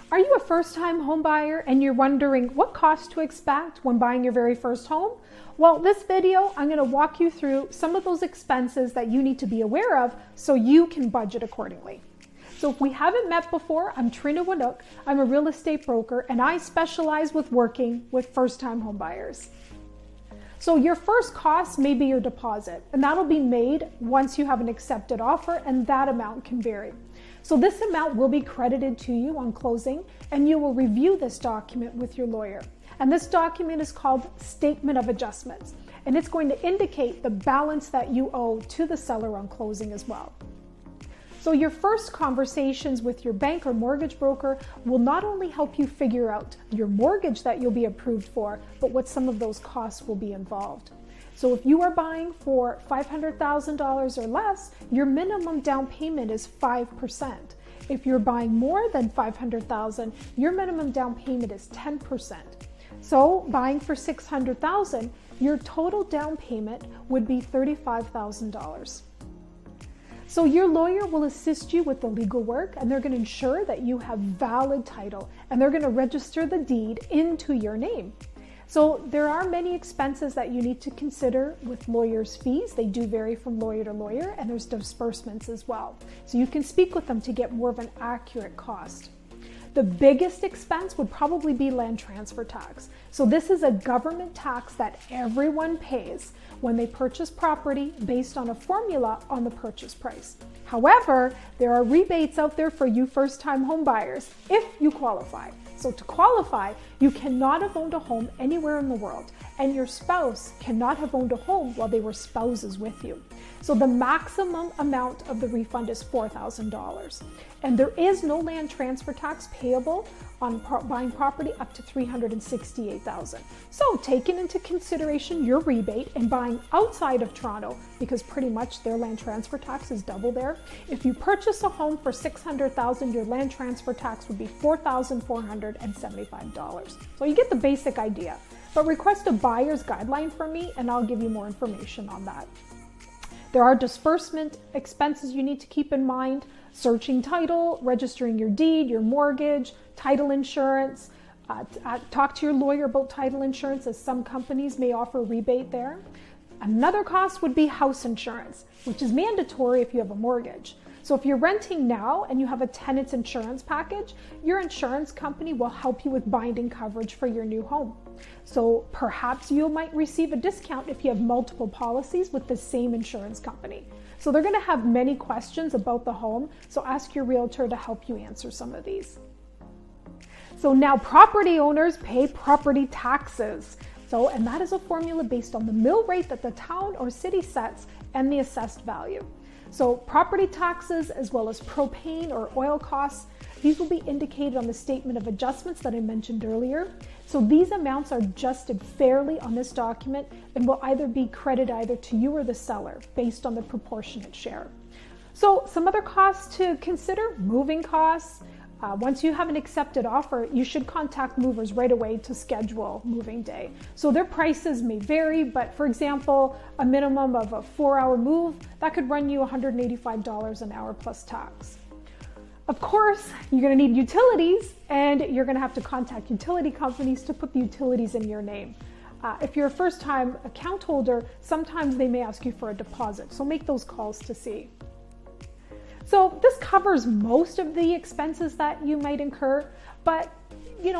Are you a first-time home buyer and you're wondering what costs to expect when buying your very first home? Well, this video, I'm going to walk you through some of those expenses that you need to be aware of so you can budget accordingly. So if we haven't met before, I'm Trina Wanook. I'm a real estate broker and I specialize with working with first-time home buyers. So your first cost may be your deposit, and that'll be made once you have an accepted offer, and that amount can vary. So this amount will be credited to you on closing, and you will review this document with your lawyer. And this document is called Statement of Adjustments, and it's going to indicate the balance that you owe to the seller on closing as well. So your first conversations with your bank or mortgage broker will not only help you figure out your mortgage that you'll be approved for, but what some of those costs will be involved. So if you are buying for $500,000 or less, your minimum down payment is 5%. If you're buying more than $500,000, your minimum down payment is 10%. So buying for $600,000, your total down payment would be $35,000. So your lawyer will assist you with the legal work, and they're going to ensure that you have valid title, and they're going to register the deed into your name. So there are many expenses that you need to consider with lawyers' fees. They do vary from lawyer to lawyer, and there's disbursements as well. So you can speak with them to get more of an accurate cost. The biggest expense would probably be land transfer tax. So this is a government tax that everyone pays when they purchase property based on a formula on the purchase price. However, there are rebates out there for you first-time home buyers if you qualify. So to qualify, you cannot have owned a home anywhere in the world, and your spouse cannot have owned a home while they were spouses with you. So the maximum amount of the refund is $4,000. And there is no land transfer tax payable on buying property up to $368,000. So taking into consideration your rebate and buying outside of Toronto, because pretty much their land transfer tax is double there. If you purchase a home for $600,000, your land transfer tax would be $4,475. So you get the basic idea. But request a buyer's guideline from me and I'll give you more information on that. There are disbursement expenses you need to keep in mind: searching title, registering your deed, your mortgage, title insurance. Talk to your lawyer about title insurance, as some companies may offer a rebate there. Another cost would be house insurance, which is mandatory if you have a mortgage. So if you're renting now and you have a tenant's insurance package, your insurance company will help you with binding coverage for your new home. So perhaps you might receive a discount if you have multiple policies with the same insurance company. So they're going to have many questions about the home, so ask your realtor to help you answer some of these. So now property owners pay property taxes. And that is a formula based on the mill rate that the town or city sets and the assessed value. So property taxes, as well as propane or oil costs, these will be indicated on the statement of adjustments that I mentioned earlier. So these amounts are adjusted fairly on this document and will either be credited either to you or the seller based on the proportionate share. So some other costs to consider: moving costs. Once you have an accepted offer, you should contact movers right away to schedule moving day. So their prices may vary, but for example, a minimum of a 4-hour move, that could run you $185 an hour plus tax. Of course, you're going to need utilities, and you're going to have to contact utility companies to put the utilities in your name. If you're a first-time account holder, sometimes they may ask you for a deposit, so make those calls to see. So this covers most of the expenses that you might incur, but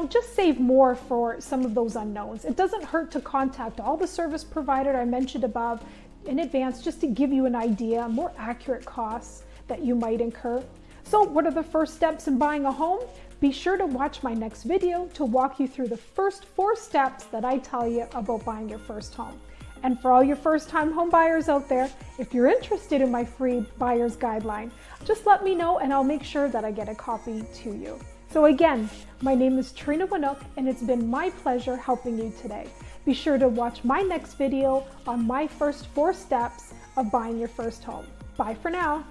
just save more for some of those unknowns. It doesn't hurt to contact all the service providers I mentioned above in advance, just to give you an idea, more accurate costs that you might incur. So what are the first steps in buying a home? Be sure to watch my next video to walk you through the first 4 steps that I tell you about buying your first home. And for all your first-time home buyers out there, if you're interested in my free buyer's guideline, just let me know and I'll make sure that I get a copy to you. So again, my name is Trina Wanook, and it's been my pleasure helping you today. Be sure to watch my next video on my first 4 steps of buying your first home. Bye for now.